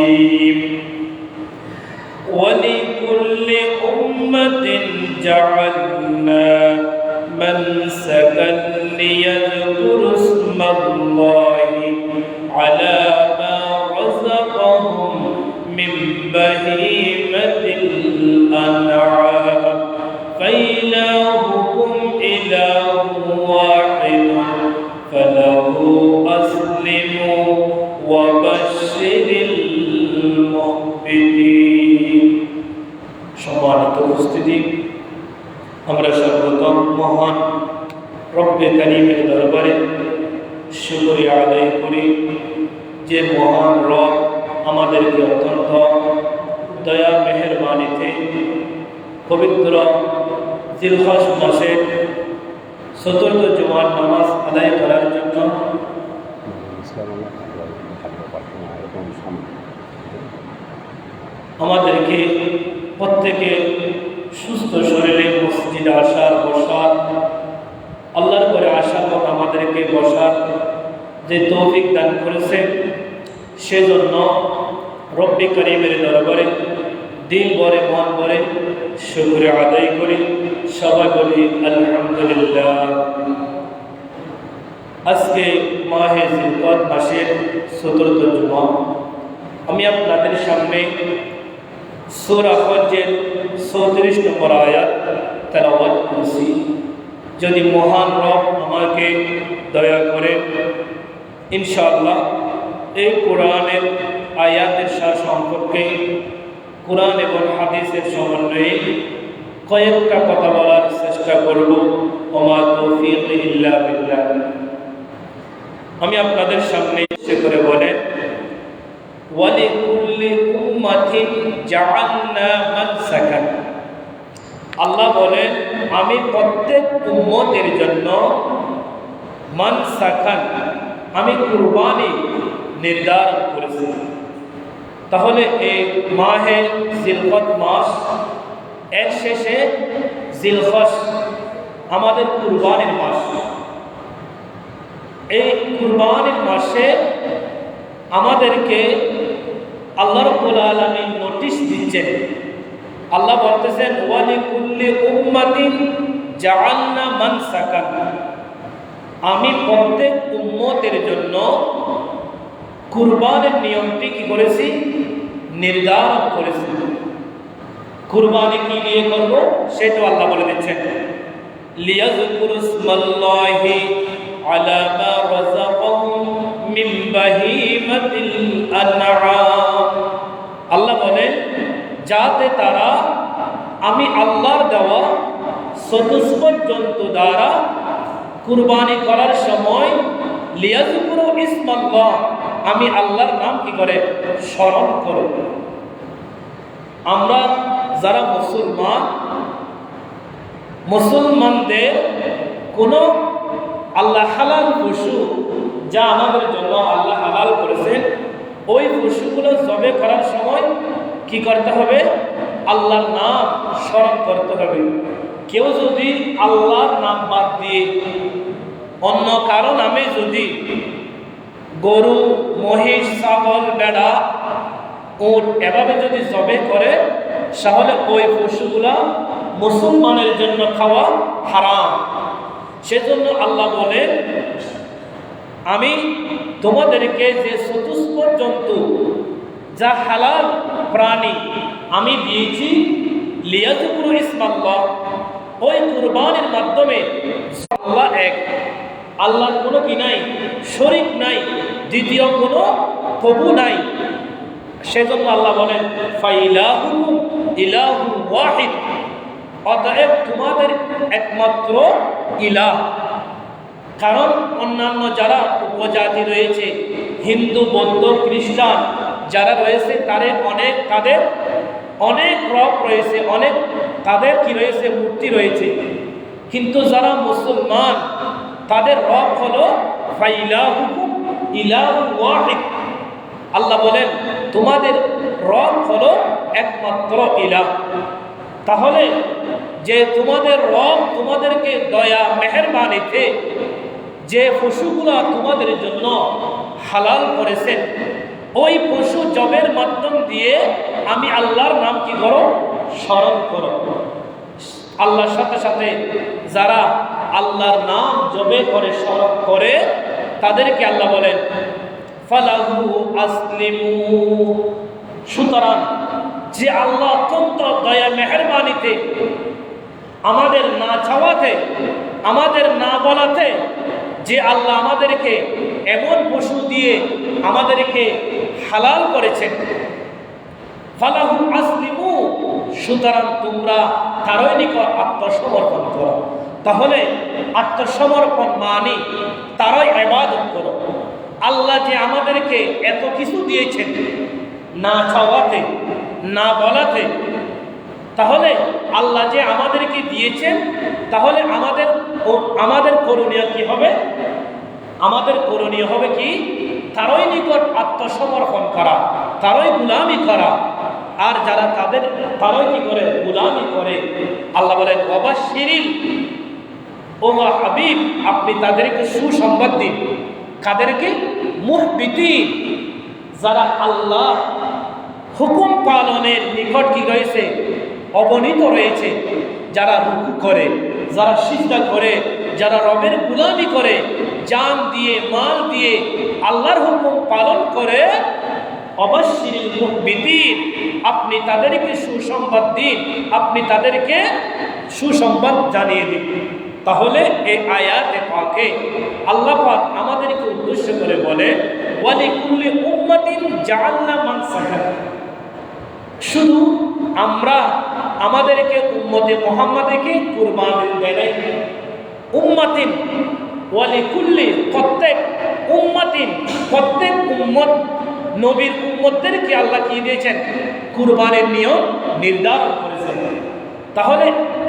الرجيم ولكل أمة جعلنا منسكا ليذكروا اسم الله على ما رزقهم من بهيمة الأنعام فإلهكم إله واحد فله أسلموا وبشر المخبتين সম্মানিত উপস্থিতি, আমরা সর্বপ্রথম মহান রব্বে কারীমের দরবারে শুকরিয়া আদায় করি যে মহান রব আমাদেরকে অত্যন্ত দয়া মেহেরবানিতে পবিত্র জিলহজ মাসের চতুর্থ জুমার নামাজ আদায় করার জন্য আমাদেরকে প্রত্যেকে সুস্থ শরীরে মসজিদে আসার বসার, আল্লাহর করে আসার পর আমাদেরকে বসার যে তৌফিক দান করেছে, সেজন্য রব্বে কারীমের দরবারে দিল ভরে মন ভরে শুকরিয়া আদায় করি। সবাই বলি আলহামদুলিল্লাহ। আজকে মাহে জিলকদ মাসের চতুর্থ জুমা। আমি আপনাদের সামনে সূরা হজ্জের 34 নম্বর আয়াত তেলাওয়াত করছি। যদি মহান রব আমাকে দয়া করে ইনশাআল্লাহ এই কোরআনের আয়াতের সার সম্পর্কে কোরআন এবং হাদিসের সমন্বয়ে কয়েকটা কথা বলার চেষ্টা করব। ওমা তৌফিক ইল্লা বিল্লাহ। আমি আপনাদের সামনে এসে করে বলেন ওয়ালিকুল্লি উম্মাতিন জাআলনা মানসাকান। আল্লাহ বলেন আমি প্রত্যেক উম্মতের জন্য মানসাকান, আমি কুরবানি নির্ধারণ করেছি। তাহলে এই মাহে জিলকদ মাস এর শেষে জিলহজ আমাদের কুরবানির মাস। এই কুরবানির মাসে আমাদেরকে আল্লাহ রাব্বুল আলামিন নোটিশ দিচ্ছেন। আল্লাহ বলতেছেন ওয়ালিকুল্লি উম্মাতিন জাআলনা মানসাকান, আমি প্রত্যেক উম্মতের জন্য কুরবানের নিয়মটি কি করেছি, নির্ধারণ করেছি। কুরবানি কি দিয়ে করব সেটা আল্লাহ বলে দিচ্ছেন লিয়াযকুরু ইসমাল্লাহি আলা মা রাযাকাহুম মিন বাহিমাতিল আনআম। আল্লাহ বলেন যাতে তারা আমি আল্লাহর দেওয়া চতুষ্পদ জন্তু দ্বারা কুরবানি করার সময় লিয়াযকুরু ইসমাল্লাহ, আমি আল্লাহর নাম কি করে স্মরণ করো। আমরা যারা মুসলমানদের কোনো আল্লাহ হালাল পশু যা আমাদের জন্য আল্লাহ হালাল করেছেন, ওই পশুগুলো জবে করার সময় কি করতে হবে, আল্লাহর নাম স্মরণ করতে হবে। কেউ যদি আল্লাহর নাম বাদ দিয়ে অন্য কারো নামে যদি গরু, মহিষ, ছাগল, ভেড়া, উট এভাবে যদি জবে করে, তাহলে ওই পশুগুলা মুসলমানের জন্য খাওয়া হারাম। সেজন্য আল্লাহ বলেন আমি তোমাদেরকে যে চতুষ্পদ জন্তু যা হালাল প্রাণী আমি দিয়েছি, লিয়াযকুরু ইসমাল্লাহ, ওই কুরবানির মাধ্যমে আল্লাহ এক, আল্লাহর কোনো কি নাই, শরীক নাই, দ্বিতীয় কোনো প্রভু নাই। সেজন্য আল্লাহ বলেন ফাইলাহুকুম ইলাহুন ওয়াহিদ, অতএব তোমাদের একমাত্র ইলাহ। কারণ অন্যান্য যারা উপজাতি রয়েছে, হিন্দু, বৌদ্ধ, খ্রিস্টান যারা রয়েছে, তাদের অনেক রব রয়েছে, অনেক তাদের কি রয়েছে, মূর্তি রয়েছে। কিন্তু যারা মুসলমান তাদের রব হলো ফাইলাহুকুম ইলাহুন ওয়াহিদ। আল্লাহ বলেন তোমাদের রব হলো একমাত্র ইলাহ। তাহলে যে তোমাদের রব তোমাদেরকে দয়া মেহেরবানিতে যে পশুগুলা তোমাদের জন্য হালাল করেছেন, ওই পশু জবের মাধ্যমে দিয়ে আমি আল্লাহর নাম কি করো, স্মরণ করো। আল্লাহর সাথে সাথে যারা আল্লাহর নাম জপে করে, স্মরণ করে, তাদেরকে আল্লাহ বলেন ফালাহু আসলিমু। সুতরাং যে আল্লাহ অত্যন্ত দয়া মেহেরবানিতে আমাদের না চাওয়াতে, আমাদের না বলাতে, যে আল্লাহ আমাদেরকে এমন পশু দিয়ে আমাদেরকে হালাল করেছেন, ফালাহু আসলিমু, সুতরাং তোমরা তারই নিকট আত্মসমর্পণ করো। তাহলে আত্মসমর্পণ মানে তারই ইবাদত করো। আল্লাহ যে আমাদেরকে এত কিছু দিয়েছেন না চাওয়াতে, না বলাতে, তাহলে আল্লাহ যে আমাদেরকে দিয়েছেন, তাহলে আমাদের করণীয় কি হবে? আমাদের করণীয় হবে কি? তারই নিকট আত্মসমর্পণ করা, তারই গোলামি করা। আর যারা তারই কি করে, গোলামি করে, আল্লাহ বলেন ওয়াবাশশিরিল, ও হাবিব আপনি তাদেরকে সুসংবাদ দিন। কাদেরকে? মুহবিতিন, যারা আল্লাহ হুকুম পালনের নিকট কি রয়েছে, অবনীত রয়েছে, যারা রুকু করে, যারা সিজদা করে, যারা রবের গোলামি করে, জান দিয়ে মাল দিয়ে আল্লাহর হুকুম পালন করে, অবশ্যই মুহবিতিন, আপনি তাদেরকে সুসংবাদ দিন, আপনি তাদেরকে সুসংবাদ জানিয়ে দিন। তাহলে এই আয়াতে পাকে আল্লাহ পাক আমাদেরকে উদ্দেশ্য করে বলে ওয়ালিকুল্লি উম্মাতিন জাআলনা মানসাকান। শুধু আমরা আমাদেরকে উম্মতে মুহাম্মাদকে কুরবানি দেই। উম্মাতিন ওয়ালিকুল্লি, প্রত্যেক উম্মাতিন, প্রত্যেক উম্মত, নবীর উম্মতদেরকে আল্লাহ কি দিয়েছেন? কুরবানির নিয়ম নির্ধারণ করেছেন। তাহলে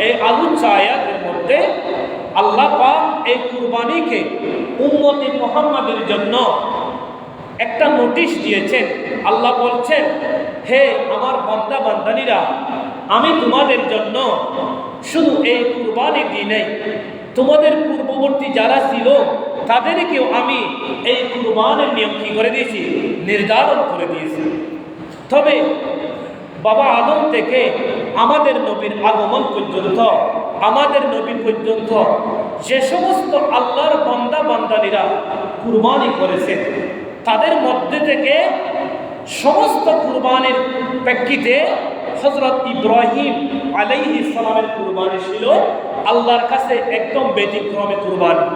এই আলোচ্য আয়াতের মধ্যে আল্লাহ পাক এই কুরবানিকে উম্মতে মুহাম্মাদের জন্য একটা নোটিশ দিয়েছেন। আল্লাহ বলছেন, হে আমার বান্দা বান্দানীরা, আমি তোমাদের জন্য শুধু এই কুরবানি দিই নাই, তোমাদের পূর্ববর্তী যারা ছিল তাদেরকেও আমি এই কুরবানের নিয়ম কি করে দিয়েছি? নির্ধারণ করে দিয়েছি। তবে বাবা আদম থেকে আমাদের নবীর আগমন পর্যন্ত, আমাদের নবী পর্যন্ত যে সমস্ত আল্লাহর বান্দা বান্দানীরা কুরবানি করেছে, তাদের মধ্যে থেকে সমস্ত কুরবানির প্রেক্ষিতে হযরত ইব্রাহিম আলাইহিস সালামের কুরবানি ছিল আল্লাহর কাছে একদম ব্যতিক্রমী কুরবানি।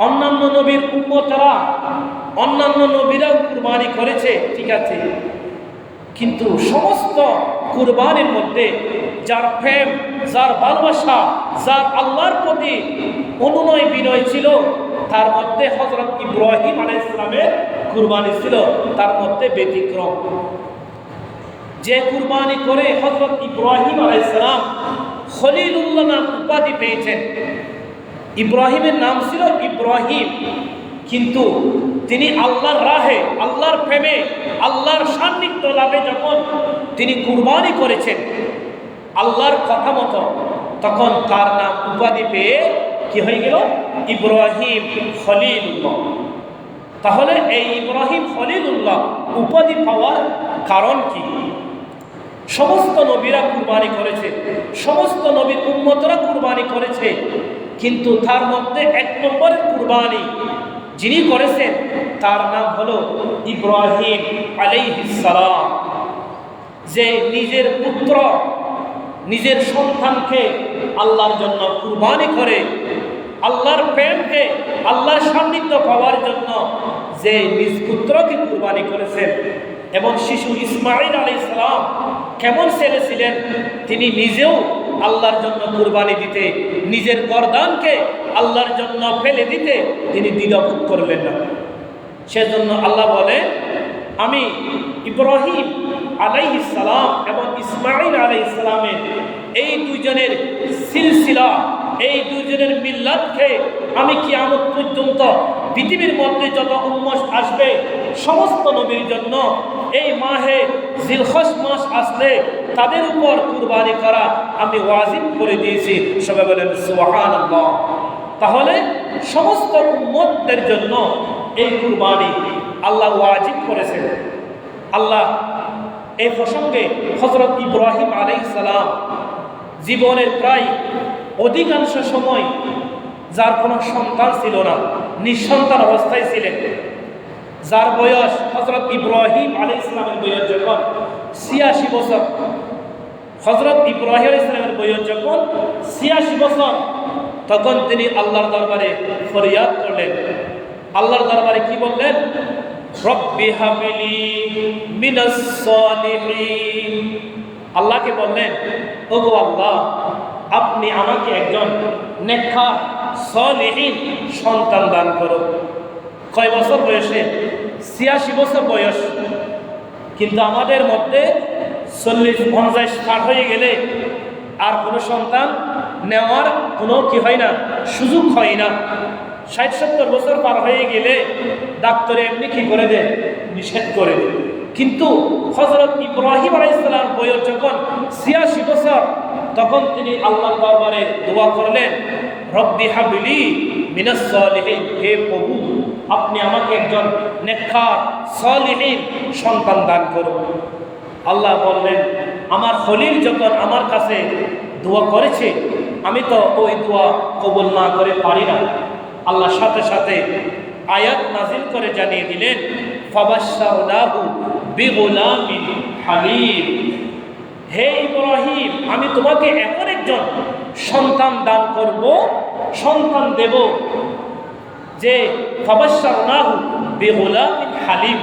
অন্যান্য নবীর উম্মতরা, অন্যান্য নবীরাও কুরবানি করেছে, ঠিক আছে, কিন্তু সমস্ত কুরবানির মধ্যে যার প্রেম, যার ভালোবাসা, যার আল্লাহর প্রতি অনুনয় বিনয় ছিল, তার মধ্যে হযরত ইব্রাহিম আলাইহিস সালামের কুরবানি ছিল তার মধ্যে ব্যতিক্রম। যে কুরবানি করে হযরত ইব্রাহিম আলাইহিস সালাম খলিলুল্লাহ নাম উপাধি পেয়েছেন। ইব্রাহিমের নাম ছিল ইব্রাহিম, কিন্তু তিনি আল্লাহর রাহে, আল্লাহর প্রেমে, আল্লাহর সান্নিধ্য লাভে যখন তিনি কুরবানি করেছেন আল্লাহর কথা মতো, তখন তার নাম উপাধি পেয়ে কি হয়ে গেল? ইব্রাহিম খলিলুল্লাহ। তাহলে এই ইব্রাহিম খলিলুল্লাহ উপাধি পাওয়ার কারণ কি? সমস্ত নবীরা কুরবানি করেছে, সমস্ত নবীর উম্মতরা কুরবানি করেছে, কিন্তু তার মধ্যে এক নম্বরের কুরবানি যিনি করেছেন তার নাম হলো ইব্রাহিম আলাইহিস সালাম। যে নিজের পুত্র, নিজের সন্তানকে আল্লাহর জন্য কুরবানি করে, আল্লাহর প্রেমকে, আল্লাহর সান্নিধ্য পাওয়ার জন্য যে নিজ পুত্রকে কুরবানি করেছেন। এবং শিশু ইসমাঈল আলাইহিস সালাম কেমন ছেলে ছিলেন, তিনি নিজেও আল্লাহর জন্য কুরবানি দিতে, নিজের গর্দানকে আল্লাহর জন্য ফেলে দিতে তিনি দ্বিধাবোধ করলেন না। সেজন্য আল্লাহ বলে, আমি ইব্রাহিম আলাইহিস সালাম এবং ইসমাঈল আলাইহিস সালামের এই দুইজনের সিলসিলা, এই দুইজনের মিল্লাতকে আমি কিয়ামত পর্যন্ত পৃথিবীর মধ্যে যত উম্মত আসবে সমস্ত নবীর জন্য এই মাহে জিলহজ মাস আসলে তাদের উপর কুরবানি করা আমি ওয়াজিব করে দিয়েছি। সবাই বলেন সুবহানাল্লাহ। তাহলে সমস্ত উম্মতদের জন্য এই কুরবানি আল্লাহ ওয়াজিব করেছেন। আল্লাহ এই প্রসঙ্গে হযরত ইব্রাহিম আলাইহিস সালাম জীবনের প্রায় অধিকাংশ সময়, যার কোনো সন্তান ছিল না, নিঃসন্তান অবস্থায় ছিলেন, যার বয়স হযরত ইব্রাহিম আলাইহিস সালামের বয়স যখন ৮৬ বছর, হযরত ইব্রাহিম আলাইহিস সালামের বয়স যখন ৮৬ বছর, তখন তিনি আল্লাহর দরবারে ফরিয়াদ করলেন। আল্লাহর দরবারে কি বললেন? রব্বি হাবলি মিনাস সালিহিন। আল্লাহকে বললেন, ওগো আল্লাহ, আপনি আমাকে একজন নেককার সালিহিন সন্তান দান করো। কয় বছর বয়সে? ৮৬ বছর বয়স। কিন্তু আমাদের মধ্যে ৪০-৫০ পার হয়ে গেলে আর কোনো সন্তান নেওয়ার কোনো কি হয় না, সুযোগ হয় না। ৬০-৭০ বছর পার হয়ে গেলে ডাক্তারে এমনি কি করে দেয়, নিষেধ করে দেয়। কিন্তু হযরত ইব্রাহিম আলাইহিস সালাম বয়স যখন ৮৬ বছর, তখন তিনি আল্লাহর দরবারে দোয়া করলেন, রব্বি হাবলি মিনাস সালিহিন, হে প্রভু, আপনি আমাকে একজন নেককার সালিহিন সন্তান দান করুন। আল্লাহ বললেন, আমার খলিল যখন আমার কাছে দোয়া করেছে, আমি তো ওই দোয়া কবুল না করে পারি না। আল্লাহ সাথে সাথে আয়াত নাজিল করে জানিয়ে দিলেন, ফাবাশশারনাহু বিগুলামিন হালিম। হে ইব্রাহিম, আমি তোমাকে এমন একজন সন্তান দান করব, সন্তান দেব, যে ফাবাশশারনাহু বিগুলামিন হালিম।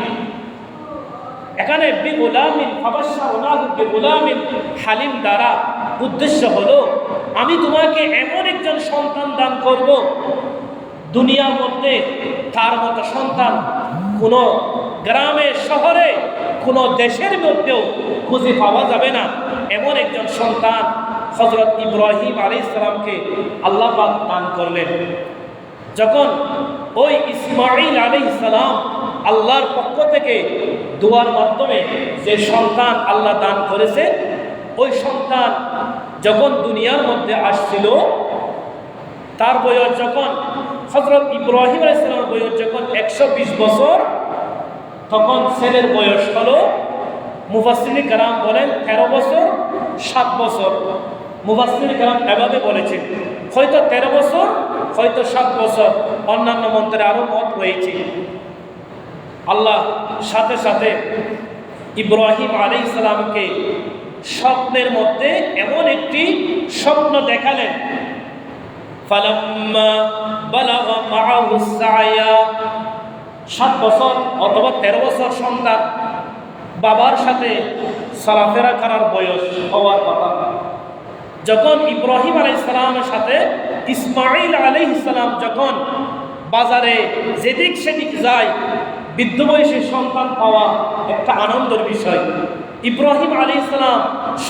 এখানে বিগুলামিন, ফাবাশশারনাহু বিগুলামিন হালিম দ্বারা উদ্দেশ্য হলো, আমি তোমাকে এমন একজন সন্তান দান করব, দুনিয়ার মধ্যে তার মতো সন্তান কোনো গ্রামে, শহরে, কোনো দেশের মধ্যেও খুঁজে পাওয়া যাবে না। এমন একজন সন্তান হযরত ইব্রাহিম আলাইহিস সালামকে আল্লাহ পাক দান করলেন। যখন ওই ইসমাঈল আলাইহিস সালাম আল্লাহর পক্ষ থেকে দোয়ার মাধ্যমে যে সন্তান আল্লাহ দান করেছে, ওই সন্তান যখন দুনিয়ার মধ্যে আসছিল, তার বয়স যখন হযরত ইব্রাহিম আলাইহিস সালামের বয়স যখন ১২০ বছর, তখন ছেলের বয়স হলো, মুফাসসিরিন কেরাম বলেন ১৩ বছর ৭ বছর। মুফাসসিরিন কেরাম এভাবে বলেছেন, হয়তো ১৩ বছর, হয়তো ৭ বছর, অন্যান্য মন্ত্রে আরো মত রয়েছে। আল্লাহ সাথে সাথে ইব্রাহিম আলাইহিস সালামকে স্বপ্নের মধ্যে এমন একটি স্বপ্ন দেখালেন, ফালাম্মা বালাগা মাআহু সায়া, ৭ বছর অথবা ১৩ বছর সন্তান, বাবার সাথে চলাফেরা করার বয়স হওয়ার কথা। যখন ইব্রাহিম আলাইহিস সালামের সাথে ইসমাঈল আলাইহিস সালাম যখন বাজারে যেদিক সেদিক যায়, বৃদ্ধ বয়সে সন্তান পাওয়া একটা আনন্দের বিষয়। ইব্রাহিম আলাইহিস সালাম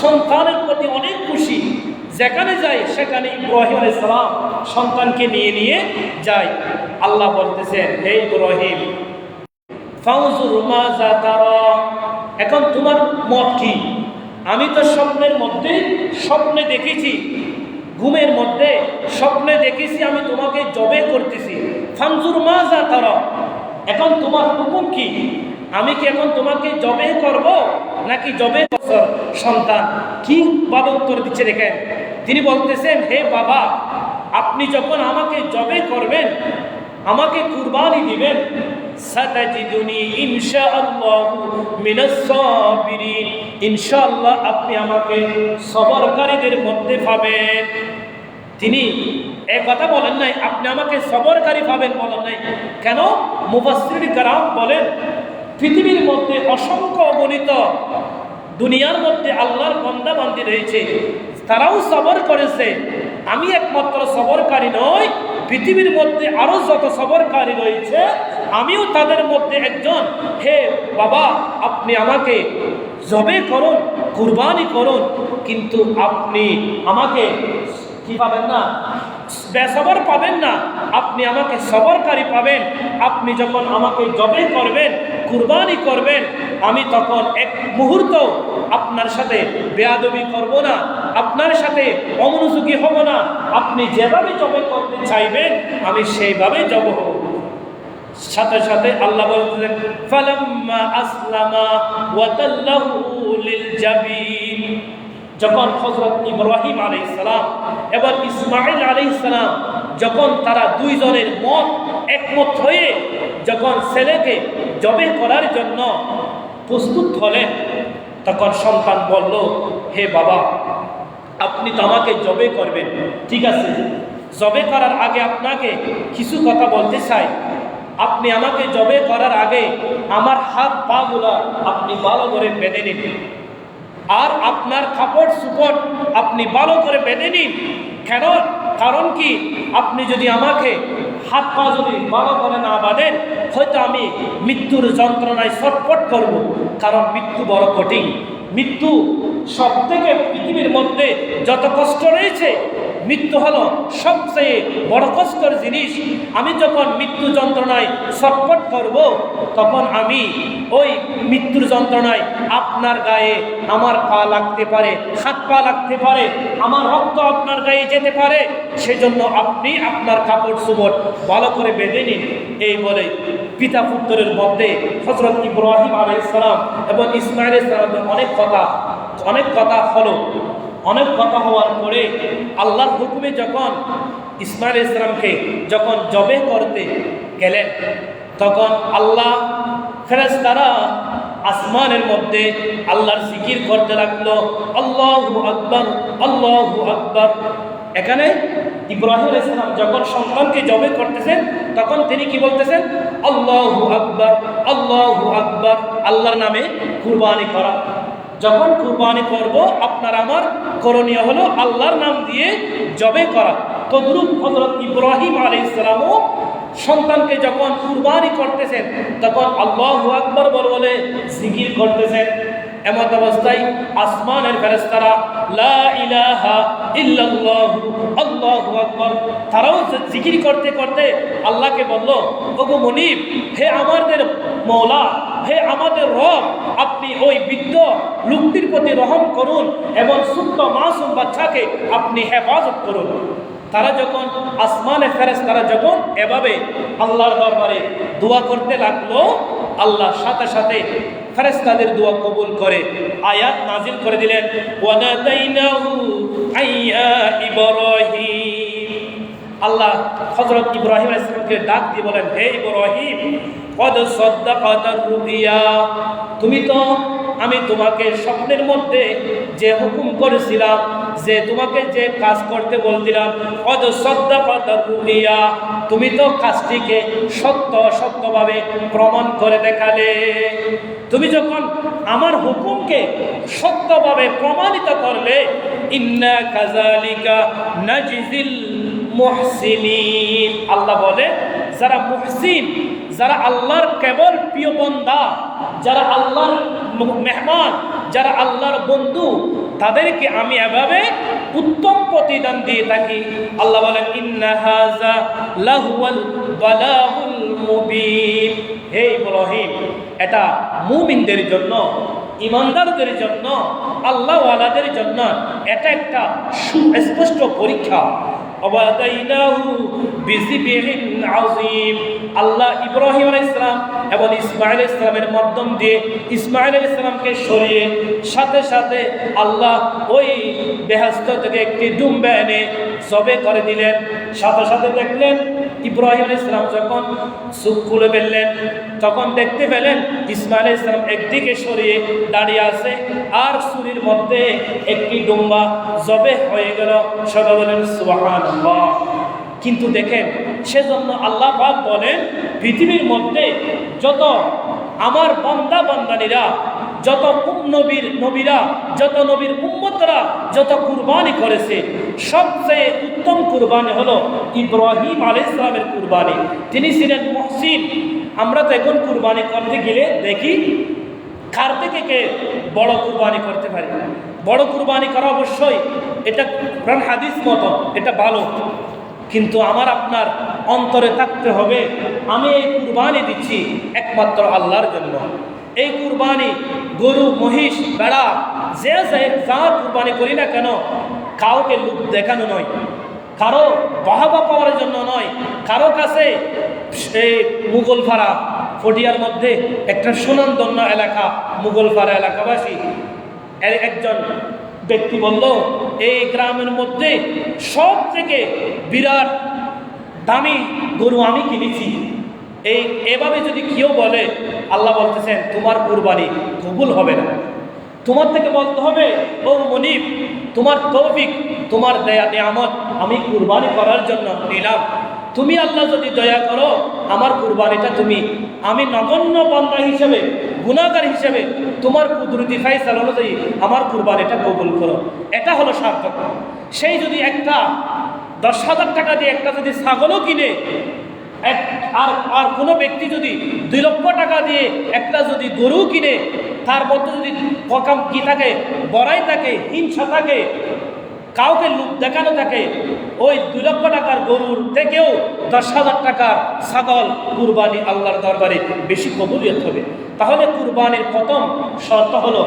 সন্তানের প্রতি অনেক খুশি, যেখানে যায় সেখানে ইব্রাহিম আলাইহিস সালাম সন্তানকে নিয়ে নিয়ে যায়। আল্লাহ বলতেছেন, হে ইব্রাহিম, ফাউজুর মাযা তারা, এখন তোমার মত কি? আমি তো স্বপ্নের মধ্যে স্বপ্নে দেখেছি, ঘুমের মধ্যে স্বপ্নে দেখেছি আমি তোমাকে জবে করতেছি। ফাউজুর মাযা তারা, এখন তোমার হুকুম কি? আমি কি এখন তোমাকে জবে করব নাকি জবে সন্তান? কি বাবা উত্তর দিচ্ছে দেখেন। তিনি বলতেছেন, হে বাবা, আপনি যখন আমাকে জবে করবেন, আমাকে কুরবানি দিবেন, সাতাজিদুনি ইনশাআল্লাহু মিনাস সাবিরিন, ইনশাআল্লাহ আপনি আমাকে সবরকারীদের মধ্যে পাবেন। তিনি এই কথা বলেন নাই আপনি আমাকে সবরকারী পাবেন, বলেন নাই। কেন? মুফাসসিরিন কেরাম বলেন, পৃথিবীর মধ্যে অসংখ্য অগণিত দুনিয়ার মধ্যে আল্লাহর বান্দা বান্দি রয়েছে, তারাও সবর করেছে, আমি একমাত্র সবরকারী নই। পৃথিবীর মধ্যে আরো যত সবরকারী রয়েছে, আমিও তাদের মধ্যে একজন। হে বাবা, আপনি আমাকে জবে করুন, কুরবানি করুন, কিন্তু আপনি আমাকে কি পাবেন না? বেসবর পাবেন না, আপনি আমাকে সবরকারী পাবেন। আপনি যখন আমাকে জবে করবেন, কুরবানি করবেন, আমি তখন এক মুহূর্ত আপনার সাথে বেয়াদবি করব না, আপনার সাথে অমনোযোগী হব না। আপনি যেভাবে জবে করতে চাইবেন, আমি সেইভাবে জব হব। সাথে সাথে আল্লাহ বলতেছেন ফালাম্মা আসলামা ওয়া তাল্লাহু লিল জাবিন। যখন হযরত ইব্রাহিম আলাইহিস সালাম এবং ইসমাঈল আলাইহিস সালাম যখন তারা দুইজনের মত একমত হয়ে যখন ছেলেকে জবে করার জন্য প্রস্তুত হলেন, তখন সন্তান বলল, হে বাবা, আপনি তো আমাকে জবে করবেন, ঠিক আছে, জবে করার আগে আপনাকে কিছু কথা বলতে চাই। আপনি আমাকে জবে করার আগে আমার হাত পা গুলা আপনি ভালো করে বেঁধে নিন, আর আপনার কাপড় সুপড় আপনি ভালো করে বেঁধে নিন। কেন? কারণ কি, আপনি যদি আমাকে হাত পা যদি ভালো করে না বাঁধেন, হয়তো আমি মৃত্যুর যন্ত্রণায় ছটফট করব। কারণ মৃত্যু বড় কঠিন। মৃত্যু সব থেকে পৃথিবীর মধ্যে যত কষ্ট রয়েছে, মৃত্যু হলো সবচেয়ে বড় কষ্টের জিনিস। আমি যখন মৃত্যু যন্ত্রণায় ছটফট করব, তখন আমি ওই মৃত্যুর যন্ত্রণায় আপনার গায়ে আমার পা লাগতে পারে, হাত পা লাগতে পারে, আমার রক্ত আপনার গায়ে যেতে পারে। সেজন্য আপনি আপনার কাপড় চোপড় ভালো করে বেঁধে নিন। এই বলে পিতা পুত্রের মধ্যে হযরত ইব্রাহিম আলাইহিস সালাম এবং ইসমাঈল আলাইহিস সালামের অনেক কথা হলো। অনেক কথা হওয়ার পরে আল্লাহর হুকুমে যখন ইসমাঈল আলাইহিস সালামকে যখন জবে করতে গেলেন, তখন আল্লাহ ফেরেশতারা আসমানের মধ্যে আল্লাহর জিকির করতে লাগলো, আল্লাহু আকবার, আল্লাহু আকবার। এখানে ইব্রাহিম আলাইহিস সালাম যখন সন্তানকে জবে করতেছেন, তখন তিনি কি বলতেছেন? আল্লাহু আকবার, আল্লাহু আকবার। আল্লাহর নামে কুরবানি করা। যখন কুরবানি করব, আপনার আমার করণীয় হলো আল্লাহর নাম দিয়ে জবে করা। তদ্রুপ হযরত ইব্রাহিম আলাইহিস সালামও সন্তানকে যখন কুরবানি করতেছেন, তখন আল্লাহু আকবার বলে জিকির করতেছেন। এমত অবস্থায় আসমানের ফেরেশতারা লা ইলাহা ইল্লাল্লাহু আল্লাহু আকবার, তারাও জিকির করতে করতে আল্লাহকে বলল, ওগো মনিব, হে আমাদের মওলা, হে আমাদের রব, আপনি ওই বৃদ্ধ লোকটির প্রতি রহম করুন এবং ছোট্ট মাসুম বাচ্চাকে আপনি হেফাজত করুন। তারা যখন আসমানের ফেরেশতারা যখন এভাবে আল্লাহর দরবারে দোয়া করতে লাগলো, আল্লাহ সাথে সাথে ফেরেশতাদের দোয়া কবুল করে আয়াত নাজিল করে দিলেন, ওয়ানাদাইনাহু আইয়া ইব্রাহিম। আল্লাহ হযরত ইব্রাহিম আলাইহিস সালামকে ডাক দিয়ে বলেন, হে ইব্রাহিম, কদ সাদ্দাকাতার রুইয়া, তুমি তো, আমি তোমাকে স্বপ্নের মধ্যে যে হুকুম করেছিলাম, যে তোমাকে যে কাজ করতে বলছিলাম, কদ সাদ্দাকাতার রুইয়া, তুমি তো কাজটিকে সত্যভাবে প্রমাণ করে দেখালে। তুমি যখন আমার হুকুমকে সত্যভাবে প্রমাণিত করলে, ইন্না কাযালিকা নাজিজিল মুহসিনিন। আল্লাহ বলে, যারা মুহসিন, যারা আল্লাহর কেবল প্রিয় বান্দা, যারা আল্লাহর মেহমান, যারা আল্লাহর বন্ধু, তাদেরকে আমি এভাবে উত্তম প্রতিদান দিয়ে থাকি। আল্লাহ বলেন, ইন্না হাযা লাহুয়াল বালাগুল মুবিন। হে ইব্রাহিম, এটা মুমিনদের জন্য, ইমানদারদের জন্য, আল্লাহওয়ালাদের জন্য এটা একটা সুস্পষ্ট পরীক্ষা। আল্লাহ ইব্রাহিম আলাইহিস সালাম এবং ইসমাঈল আলাইহিস সালামের মাধ্যম দিয়ে ইসমাঈল আলাইহিস সালামকে সরিয়ে সাথে সাথে আল্লাহ ওই বেহেশত থেকে একটি দুম্বা এনে জবে করে দিলেন। সাথে সাথে দেখলেন ইব্রাহিম আলাইহিস সালাম যখন চোখ খুলে ফেললেন, তখন দেখতে পেলেন ইসমাঈল আলাইহিস সালাম একদিকে সরিয়ে দাঁড়িয়ে আছে, আর ছুরির মধ্যে একটি দুম্বা জবে হয়ে গেল। সবাই বলেন সুবহানাল্লাহ। কিন্তু দেখেন, সেজন্য আল্লাহ পাক বলেন, পৃথিবীর মধ্যে যত আমার বান্দা বান্দানীরা, যত নবীরা, যত নবীর উম্মতরা যত কুরবানি করেছে, সবচেয়ে উত্তম কুরবানি হলো ইব্রাহিম আলাইহিস সালামের কুরবানি। তিনি ছিলেন মুহসিন। আমরা তো এখন কুরবানি করতে গেলে দেখি কার থেকে কে বড় কুরবানি করতে পারে। বড় কুরবানি করা অবশ্যই এটা কোরআন হাদিস মতো, এটা ভালো, কিন্তু আমার আপনার অন্তরে থাকতে হবে, আমি এই কুরবানি দিচ্ছি একমাত্র আল্লাহর জন্য। এই কুরবানি গরু, মহিষ, ভেড়া, যা কুরবানি করি না কেন, কাউকে লোক দেখানো নয়, কারো বাহবা পাওয়ার জন্য নয়, কারো কাছে মুগলপাড়া ফটিয়ার মধ্যে একটা সুনামধন্য এলাকা, মুগলপাড়া এলাকাবাসী একজন ব্যক্তি বলল, এই গ্রামের মধ্যে সব থেকে বিরাট দামি গরু আমি কিনেছি। এভাবে যদি কেউ বলে, আল্লাহ বলতেছেন তোমার কুরবানি কবুল হবে না। তোমার থেকে বলতে হবে, ও মনিব, তোমার তৌফিক, তোমার দয়া নিয়ামত আমি কুরবানি করার জন্য নিলাম। তুমি আল্লাহ যদি দয়া করো, আমার কুরবানিটা আমি নগণ্য বান্দা হিসেবে, গুনাহগার হিসেবে তোমার কুদরতি ফায়সালা অনুযায়ী আমার কুরবানিটা কবুল করো। এটা হলো সার্থক। সেই যদি একটা 10,000 টাকা দিয়ে একটা যদি ছাগলও কিনে, আর কোনো ব্যক্তি যদি 2 লক্ষ টাকা দিয়ে একটা যদি গরু কিনে, তার মধ্যে যদি ককাম কি থাকে, বড়াই থাকে, হিংসা থাকে, কাউকে লোক দেখানো থাকে, ওই 2 লক্ষ টাকার গরুর থেকেও 10,000 টাকার ছাগল কুরবানি আল্লাহর দরবারে বেশি কবুলিয়ত হবে। তাহলে কুরবানির প্রথম শর্ত হলো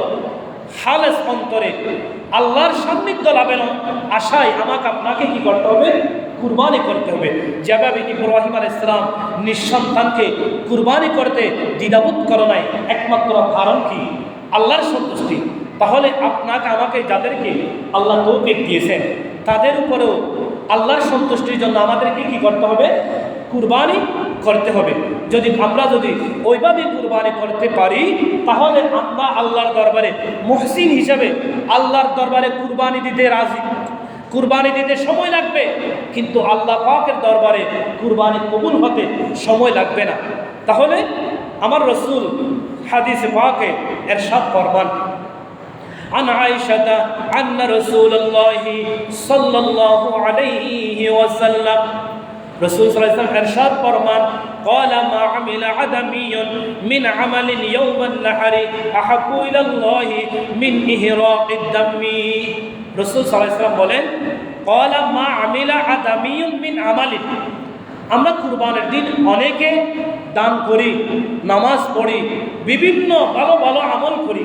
খালেস অন্তরে আল্লাহর সান্নিধ্য লাভের আশায় আমাকে আপনাকে কি করতে হবে? কুরবানি করতে হবে। যেভাবে ইব্রাহিম আলাইহিস সালাম নিঃসন্তানকে কুরবানি করতে দ্বিধাবোধ করে নাই, একমাত্র কারণ কি? আল্লাহর সন্তুষ্টি। তাহলে আপনাকে আমাকে যাদেরকে আল্লাহ তৌফিক দিয়েছেন, তাদের উপরেও আল্লাহর সন্তুষ্টির জন্য আমাদেরকে কি করতে হবে? কুরবানি করতে হবে। আমরা যদি ওইভাবে কুরবানি করতে পারি, তাহলে আমরা আল্লাহর দরবারে মুহসিন হিসেবে আল্লাহর দরবারে কুরবানি দিতে রাজি। কুরবানি দিতে সময় লাগবে, কিন্তু আল্লাহ পাকের দরবারে কুরবানি কবুল হতে সময় লাগবে না। তাহলে আমার রাসূল হাদিসে পাকে ইরশাদ ফরমান, عن عائشة أن رسول الله صلى الله عليه وسلم رسول صلى الله عليه وسلم إرشاد فرمان قال ما عمل عدمي من عمل يوم النحر أحب إلى الله من إهراق الدم رسول صلى الله عليه وسلم বলেন قال ما عمل عدمي من عمل আমরা কুরবানের দিন অনেকে দান করি, নামাজ পড়ি, বিভিন্ন ভালো ভালো আমল করি,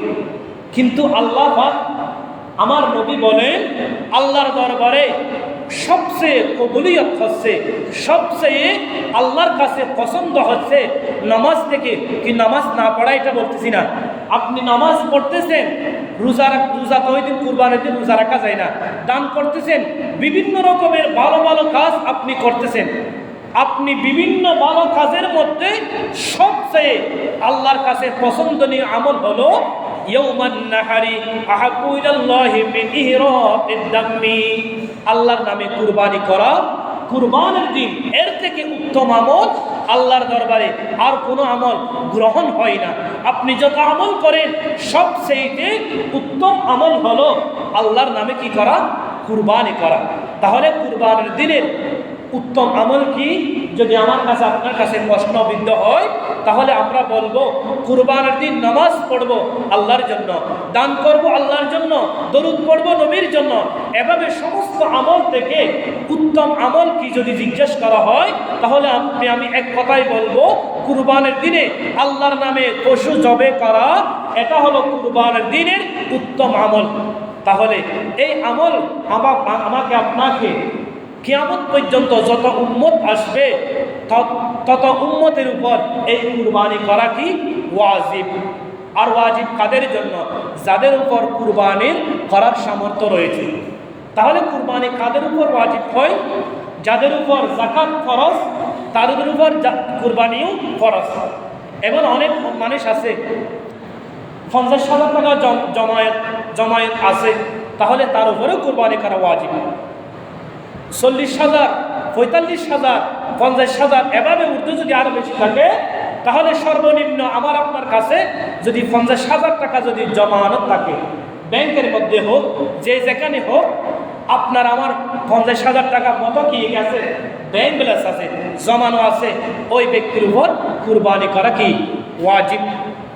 কিন্তু আল্লাহ পাক আমার নবী বলেন আল্লাহর দরবারে সবচেয়ে কবুলিয়ত হচ্ছে, সবচেয়ে আল্লাহর কাছে পছন্দ হচ্ছে নামাজ থেকে। কি নামাজ না পড়া এটা বলতেছি না, আপনি নামাজ পড়তেছেন, রোজা তো ওই দিন কুরবানের দিন রোজা রাখা যায় না, দান করতেছেন, বিভিন্ন রকমের ভালো ভালো কাজ আপনি করতেছেন। আপনি বিভিন্ন ভালো কাজের মধ্যে সবচেয়ে আল্লাহর কাছে পছন্দনীয় আমল হলো ইয়াউমান নাহারি আহাব্বু ইলাল্লাহি মিন ইহরাকিদ দামি, আল্লাহর নামে কুরবানি করা। কুরবানের দিন এর থেকে উত্তম আমল আল্লাহর দরবারে আর কোনো আমল গ্রহণ হয় না। আপনি যত আমল করেন সবচেয়ে উত্তম আমল হলো আল্লাহর নামে কি করা? কুরবানি করা। তাহলে কুরবানের দিনের উত্তম আমল কি? যদি আমার কাছে আপনার কাছে প্রশ্নবিদ্ধ হয়, তাহলে আমরা বলবো কুরবানের দিন নামাজ পড়বো আল্লাহর জন্য, দান করব আল্লাহর জন্য, দরুদ পড়বো নবীর জন্য। এভাবে সমস্ত আমল থেকে উত্তম আমল কি যদি জিজ্ঞেস করা হয়, তাহলে আমি এক কথাই বলবো কুরবানের দিনে আল্লাহর নামে পশু জবে করা, এটা হলো কুরবানের দিনের উত্তম আমল। তাহলে এই আমল আমাকে আপনাকে কিয়ামত পর্যন্ত যত উম্মত আসবে তত উম্মতের উপর এই কুরবানি করা কি ওয়াজিব। আর ওয়াজিব কাদের জন্য? যাদের উপর কুরবানির করার সামর্থ্য রয়েছে। তাহলে কুরবানি কাদের উপর ওয়াজিব হয়? যাদের উপর যাকাত ফরজ, তাদের উপর কুরবানিও ফরজ। এমন অনেক মানুষ আছে 50,000 টাকা জমায়েত আছে, তাহলে তার উপরেও কুরবানি করা ওয়াজিব। 40,000, 45,000, 50,000 এভাবে উর্দু যদি আরো বেশি থাকে, তাহলে সর্বনিম্ন আমার আপনার কাছে যদি 50,000 টাকা যদি জমানত থাকে, ব্যাংকের মধ্যে হোক, যেখানে হোক, আপনার আমার 50,000 টাকা মতো কি আছে, ব্যাংক ব্যালেন্স আছে, জমানো আছে, ওই ব্যক্তির উপর কুরবানি করা কি ওয়াজিব।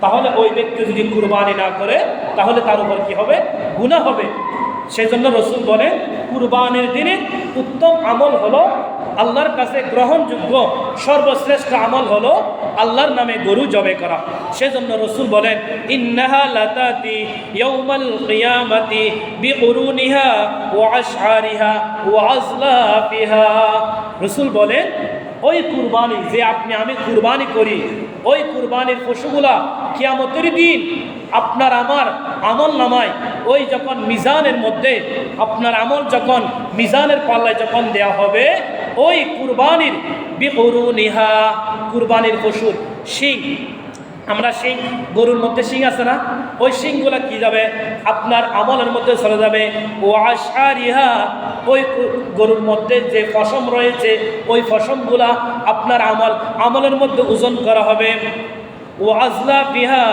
তাহলে ওই ব্যক্তি যদি কুরবানি না করে, তাহলে তার উপর কি হবে? গুনাহ হবে। সেজন্য রাসূল বলেন কুরবানির দিনে উত্তম আমল হলো, আল্লাহর কাছে গ্রহণযোগ্য সর্বশ্রেষ্ঠ আমল হলো আল্লাহর নামে গরু জবে করা। সেজন্য রাসূল বলেন ইন্নাহা লাতাতি ইয়াউমাল কিয়ামাতি বিকুরুনিহা ওয়া আশআরিহা ওয়া আজলাফিহা। রাসূল বলেন ওই কুরবানি যে আপনি আমি কুরবানি করি, ওই কুরবানির পশুগুলা কিয়ামতের দিন আপনার আমার আমল নামায় ওই যখন মিজানের মধ্যে আপনার আমল যখন মিজানের পাল্লায় যখন দেয়া হবে, ওই কুরবানির বিকুরুনিহা, কুরবানির পশুর শিং, আমরা শিং, গরুর মধ্যে শিং আছে না, ওই শিংগুলা কি যাবে আপনার আমলের মধ্যে চলে যাবে। ও আশারিহা, ওই গরুর মধ্যে যে পশম রয়েছে ওই পশমগুলা আপনার আমলের মধ্যে ওজন করা হবে। ও আজলা বিহা,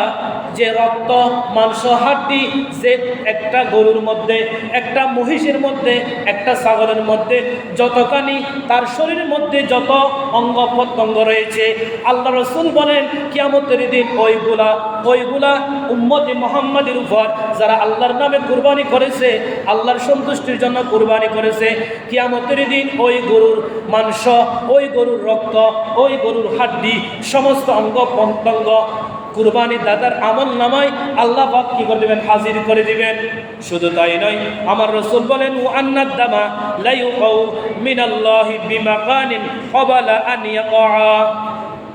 যে রক্ত মাংস হাড্ডি যে একটা গরুর মধ্যে, একটা মহিষের মধ্যে, একটা ছাগলের মধ্যে যতখানি তার শরীরের মধ্যে যত অঙ্গ প্রত্যঙ্গ রয়েছে, আল্লাহ রসুল বলেন কিয়ামতের দিন ওইগুলা উম্মতে মুহাম্মাদের উপর যারা আল্লাহর নামে কুরবানি করেছে, আল্লাহর সন্তুষ্টির জন্য কুরবানি করেছে, কিয়ামতের দিন ওই গরুর মাংস, ওই গরুর রক্ত, ওই গরুর হাড্ডি, সমস্ত অঙ্গ প্রত্যঙ্গ কুরবানি দাদার আমল নামায় আল্লাহ পাক কি করে দিবেন, হাজির করে দিবেন। শুধু তাই নয়, আমার রাসূল বলেন ও আন্নাদ দামা লা ইউকাউ মিনাল্লাহি বিমাকানিন ক্বাবালা আন ইয়াকা,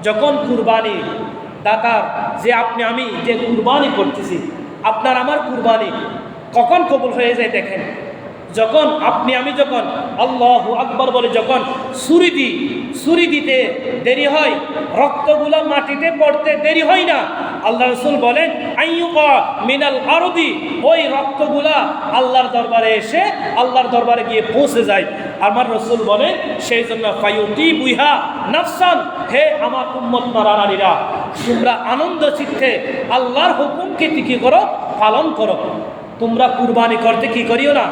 যখন কুরবানি দাতার যে আপনি আমি যে কুরবানি করতেছি, আপনার আমার কুরবানি কখন কবুল হয়ে যায় দেখেন, যখন আপনি আমি যখন আল্লাহু আকবার বলে যখন ছুরি দিতে দেরি হয়, রক্তগুলো মাটিতে পড়তে দেরি হয় না, আল্লাহ রাসূল বলেন আইয়ুকা মিনাল আরদি, ওই রক্তগুলা আল্লাহর দরবারে এসে আল্লাহর দরবারে গিয়ে পৌঁছে যায়। আমার রাসূল বলেন সেই জন্য ফায়ুতি বুইহা নাফসান, হে আমার উম্মত নারানারীরা, তোমরা আনন্দ চিত্তে আল্লাহর হুকুমকে কি করো, পালন করো। তোমরা কুরবানি করতে কি করিও না,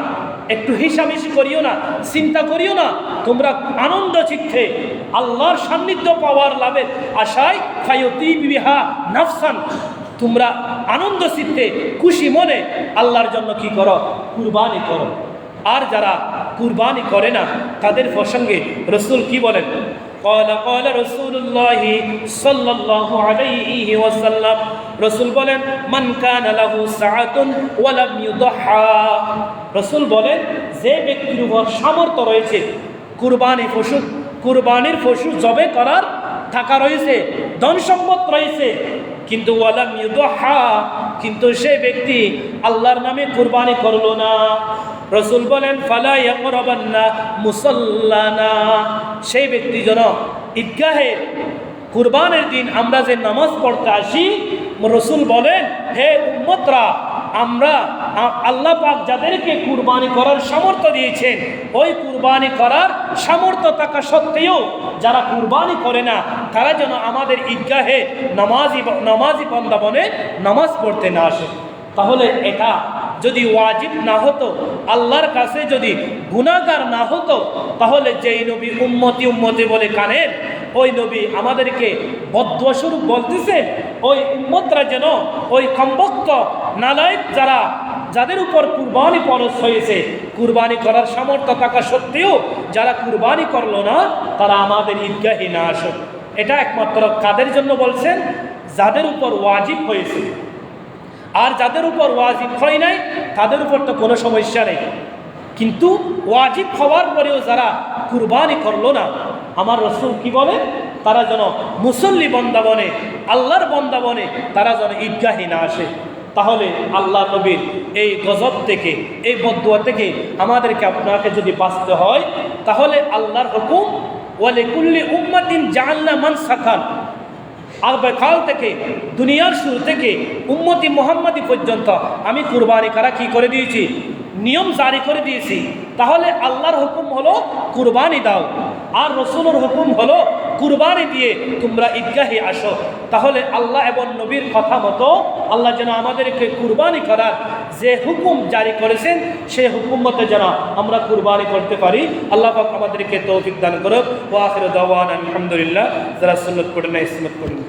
একটু হিসামিশি করিও না, চিন্তা করিও না, তোমরা আনন্দ চিত্তে আল্লাহর সান্নিধ্য পাওয়ার লাভের আশায় ফায়ুতি বিহা নাফসান, তোমরা আনন্দ চিত্তে খুশি মনে আল্লাহর জন্য কি করো, কুরবানি করো। আর যারা কুরবানি করে না তাদের প্রসঙ্গে রাসূল কি বলেন, قال رسول الله صلى الله عليه وسلم, রাসূল বলেন মান কানা লাহু সাআতুন ওয়া লাম ইউদহা, রাসূল বলেন যে ব্যক্তির উপর সামর্থ্য রয়েছে কুরবানির পশু জবে করার টাকা রয়েছে, ধন সম্পদ রয়েছে, কিন্তু ওয়ালাম ইউদহা, কিন্তু সেই ব্যক্তি আল্লাহর নামে কুরবানি করলো না, রাসূল বলেন ফালা ইয়াকরাবান্না মুসাল্লানা, সেই ব্যক্তি যেন ঈদগাহে কুরবানের দিন আমরা যে নামাজ পড়তে আসি, রাসূল বলেন হে উম্মতরা, আমরা আল্লাহ পাক যাদেরকে কুরবানি করার সামর্থ্য দিয়েছেন, ওই কুরবানি করার সামর্থ্য থাকা সত্ত্বেও যারা কুরবানি করে না তারা যেন আমাদের ঈদগাহে নামাজি বান্দা বনে নামাজ পড়তে না আসে। তাহলে এটা যদি ওয়াজিব না হতো, আল্লাহর কাছে যদি গুনাহগার না হতো, তাহলে যেই নবী উম্মতি বলে কানের, ওই নবী আমাদেরকে বদদুয়া স্বরূপ বলতেছেন ওই উম্মতরা যেন ওই কমবক্ত নালায়েক যাদের উপর কুরবানি ফরজ হয়েছে, কুরবানি করার সামর্থ্য থাকা সত্ত্বেও যারা কুরবানি করলো না তারা আমাদের ঈদগাহে না আসে। এটা একমাত্র কাদের জন্য বলছেন, যাদের উপর ওয়াজিব হয়েছে। আর যাদের উপর ওয়াজিব হয় নাই তাদের উপর তো কোনো সমস্যা নেই, কিন্তু ওয়াজিব হওয়ার পরেও যারা কুরবানি করলো না, আমার রাসূল কি বলে, তারা যেন মুসল্লি বান্দা বনে, আল্লাহর বান্দা বনে, তারা যেন ঈদগাহে না আসে। তাহলে আল্লাহ নবীর এই গজব থেকে, এই বদদুয়া থেকে আমাদেরকে আপনাকে যদি বাঁচতে হয়, তাহলে আল্লাহর হুকুম ওয়ালিকুল্লি উম্মাতিন জাআলনা মানসাকান, কাল থেকে দুনিয়ার শুরু থেকে উম্মতি মুহাম্মাদি পর্যন্ত আমি কুরবানি করা কি করে দিয়েছি, নিয়ম জারি করে দিয়েছি। তাহলে আল্লাহর হুকুম হলো কুরবানি দাও, আর রাসূলের হুকুম হলো কুরবানি দিয়ে তোমরা ঈদগাহে আসো। তাহলে আল্লাহ এবং নবীর কথা মতো আল্লাহ যেন আমাদেরকে কুরবানি করার যে হুকুম জারি করেছেন সেই হুকুম মতো যেন আমরা কুরবানি করতে পারি। আল্লাহ পাক আমাদেরকে তৌফিক দান করুক। ওয়া আখিরু দাওয়ানা আলহামদুলিল্লাহ। যারা সুন্নাত পড়েন না সুন্নাত পড়েন।